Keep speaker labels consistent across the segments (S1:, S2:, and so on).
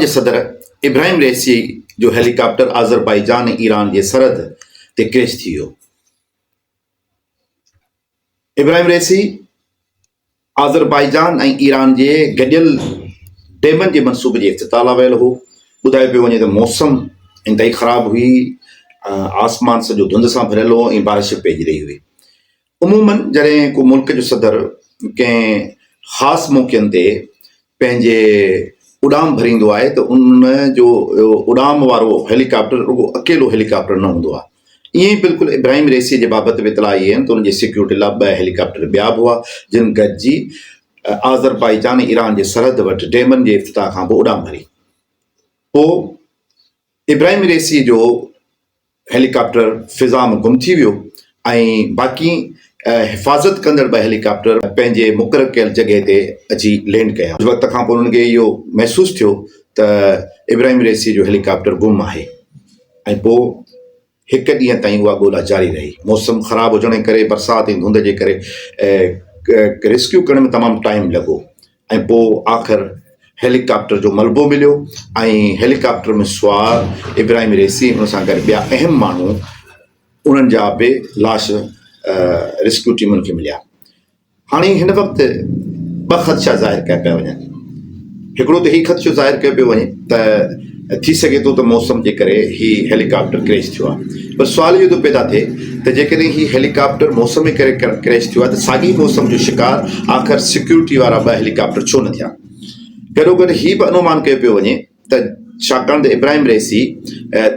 S1: जे सदर इब्राहिम रईसी जो हेलीकॉप्टर अज़रबाईजान ऐं ईरान जे सरहद ते क्रैश थी वियो। इब्राहिम रईसी अज़रबाईजान ऐं ईरान जे गॾियल डेमन जे मनसूबे जे इफ़्तिताह लाइ वियल हो। ॿुधायो पियो वञे त मौसम इंतहाई ख़राब हुई, आसमान सॼो धुंध सां भरियल हो ऐं बारिश पइजी रही हुई। उमूमन जॾहिं को मुल्क जो सदर कंहिं ख़ासि मौक़नि ते पंहिंजे उॾाम भरींदो आहे त उन जो उॾाम वारो हेलीकॉप्टर रुगो अकेलो हेलीकॉप्टर न हूंदो आहे। ईअं ई बिल्कुलु इब्राहिम रईसी जे बाबति बि इतला आई आहिनि त उनजी सिक्योरिटी लाइ 2 हेलीकॉप्टर ॿिया बि हुआ जिन गॾिजी अज़रबाईजान ईरान जे सरहद वटि डेमन जे इफ़्तिताह खां पोइ उॾाम भरी। पोइ इब्राहिम रईसी जो हेलीकॉप्टर फिज़ा में गुम थी वियो ऐं बाक़ी हिफ़ाज़त कंदड़ 2 हेलीकॉप्टर पंहिंजे मुक़ररु कयल जॻह ते अची लैंड कया। कुझु वक़्त खां पोइ उन्हनि खे इहो महसूसु थियो त इब्राहिम रईसी जो हेलीकॉप्टर गुम आहे ऐं पोइ 1 ॾींहं ताईं उहा ॻोल्हा जारी रही। मौसम ख़राबु हुजण जे करे, बरसाति ऐं धुंध जे करे रेस्क्यू करण में तमामु टाइम लॻो ऐं पोइ आख़िर हेलीकॉप्टर जो मलबो मिलियो ऐं हेलीकॉप्टर में सुवार इब्राहिम रईसी उन सां गॾु ॿिया अहम माण्हू उन्हनि जा बि लाश रेस्क्यू टीमुनि खे मिलिया। हाणे हिन वक़्तु 2 ख़दशा ज़ाहिर कया पिया वञनि। हिकिड़ो त हीउ ख़दशो ज़ाहिर कयो पियो वञे त थी सघे थो त मौसम जे करे हीउ हेलीकॉप्टर क्रैश थियो आहे, पर सुवाल इहो थो पैदा थिए त जेकॾहिं हीउ हेलीकॉप्टर मौसम जे करे क्रैश थियो आहे त साॻी मौसम जो शिकार आख़िर सिक्योरिटी वारा 2 हेलीकॉप्टर छो न थिया। गॾो गॾु हीउ बि अनुमान कयो पियो वञे त छाकाणि त इब्राहिम रईसी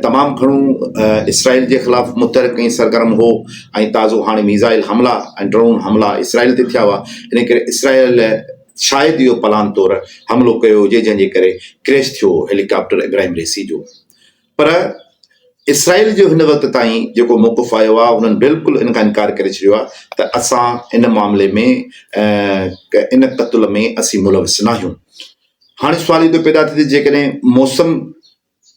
S1: तमामु घणो इसराइल जे ख़िलाफ़ु मुतहरिक ऐं सरगर्म हो ऐं ताज़ो हाणे मीज़ाइल हमला ऐं ड्रोन हमला इसराइल ते थिया हुआ, इन करे इसराइल शायदि इहो प्लान तौर हमिलो कयो हुजे जंहिंजे करे क्रैश थियो हेलीकॉप्टर इब्राहिम रईसी जो। पर इसराइल जो हिन वक़्त ताईं जेको मौक़िफ़ आयो आहे उन्हनि बिल्कुलु इन खां इनकार करे छॾियो आहे त असां इन मामले में इन क़त्ल में असीं मुलविस न आहियूं। हाणे सुवाल इहो पैदा थिए जेकॾहिं मौसम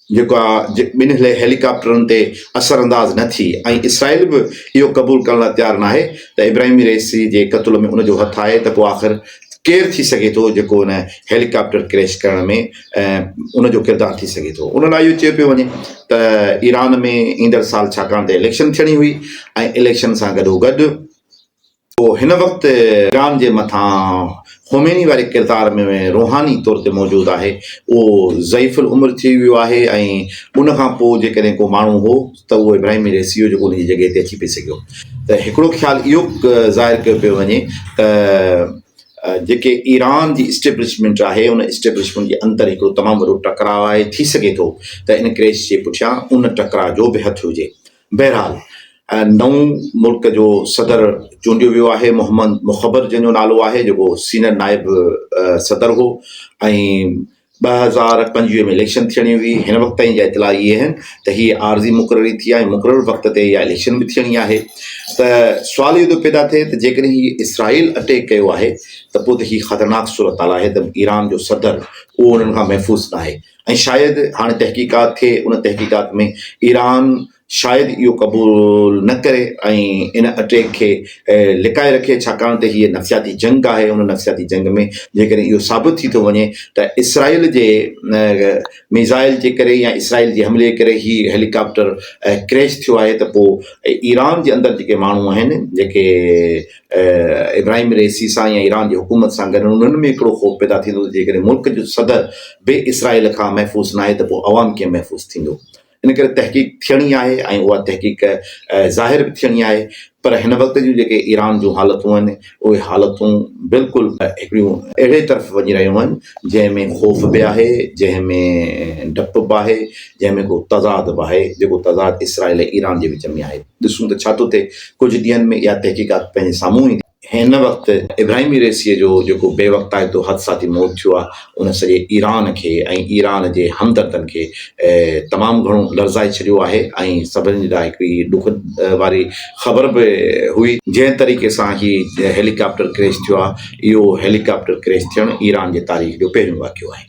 S1: जेको आहे ॿिनि हेलीकॉप्टरनि ते असर अंदाज़ न थी ऐं इसराइल बि इहो क़बूल करण लाइ तयारु न आहे त इब्राहिम रईसी जे क़त्ल में उनजो हथु आहे, त पोइ आख़िर केरु थी सघे थो जेको उन हेलीकॉप्टर क्रैश करण में उनजो किरदारु थी सघे थो। उन लाइ इहो चयो पियो वञे त ईरान में ईंदड़ साल छाकाणि त इलेक्शन थियणी हुई ऐं इलेक्शन सां गॾोगॾु पोइ हिन वक़्तु ईरान जे मथां ख़ुमैनी वारे किरदार में रूहानी तौर ते मौजूदु आहे, उहो ज़ईफ़ुल उमिरि थी वियो आहे ऐं उनखां पोइ जेकॾहिं को माण्हू हो त उहो इब्राहिम रईसी हो जेको उनजी जॻह ते अची पई सघियो। त हिकिड़ो ख़्यालु इहो ज़ाहिर कयो पियो वञे त जेके ईरान जी इस्टेब्लिशमेंट आहे उन इस्टेब्लिशमेंट जे अंदरि हिकिड़ो तमामु वॾो टकराव आहे। थी सघे थो त इन क्रैश जे पुठियां उन टकराव जो बि हथु हुजे। बहरहाल नओं मुल्क जो सदर चूंडियो वियो आहे, मोहम्मद मुख़बर जंहिंजो नालो आहे, जेको सीनियर नाइब सदर हो ऐं 2025 में इलेक्शन थियणी हुई। हिन वक़्त ताईं जा इतला इहे आहिनि त हीअ आर्ज़ी मुक़ररी थी आहे ऐं मुक़ररु वक़्त ते इहा इलेक्शन बि थियणी आहे। त सुवाल इहो थो पैदा थिए त जेकॾहिं हीअ इसराइल अटैक कयो आहे त पोइ त हीअ ख़तरनाक सूरत हाल आहे त ईरान जो सदर उहो उन्हनि खां महफ़ूज़ न आहे ऐं शायदि हाणे तहक़ीक़ात थिए, उन तहक़ीक़ात में ईरान शायदि इहो क़बूल न करे ऐं इन अटैक खे लिकाए रखे, छाकाणि त हीअ नफ़सियाती जंग आहे। उन नफ़सियाती जंग में जेकॾहिं इहो साबित थी थो वञे त इसराइल जे मिज़ाइल जे करे या इसराइल जे हमले करे हीअ हेलीकॉप्टर क्रैश थियो आहे त पोइ ईरान जे अंदरि जेके माण्हू आहिनि जेके इब्राहिम रईसी सां या ईरान जी हुकूमत सां गॾु उन्हनि में हिकिड़ो ख़ौफ़ पैदा थींदो जेकॾहिं मुल्क जो सदर बि इसराइल खां महफ़ूज़ न आहे त पोइ अवाम कीअं महफ़ूज़ थींदो। इन करे तहक़ीक़ थियणी आहे ऐं उहा तहक़ीक़ ज़ाहिर बि थियणी आहे। पर हिन वक़्त जूं जेके ईरान जूं हालतूं आहिनि उहे हालतूं बिल्कुलु हिकिड़ियूं अहिड़े तरफ़ वञी रहियूं आहिनि जंहिंमें ख़ौफ़ बि आहे, जंहिंमें डपु बि आहे, जंहिंमें को तज़ाद बि आहे, जेको तज़ाद इसराइल ऐं ईरान जे विच में आहे। ॾिसूं त छा थो थिए। कुझु ॾींहंनि में इहा तहक़ीक़ात पंहिंजे साम्हूं ईंदी। हिन वक़्तु इब्राहिम रईसीअ जो जेको बेवक़्ताइतो हादसाती मौत थियो आहे उन सॼे ईरान खे ऐं ईरान जे हमदर्दनि खे तमामु घणो लर्ज़ाए छॾियो आहे ऐं सभिनी लाइ हिकिड़ी ॾुख वारी ख़बर बि हुई। जंहिं तरीक़े सां हीउ हेलीकॉप्टर क्रैश थियो आहे, इहो हेलीकॉप्टर क्रैश थियणु ईरान जे तारीख़ जो पहिरियों वाक़ियो आहे।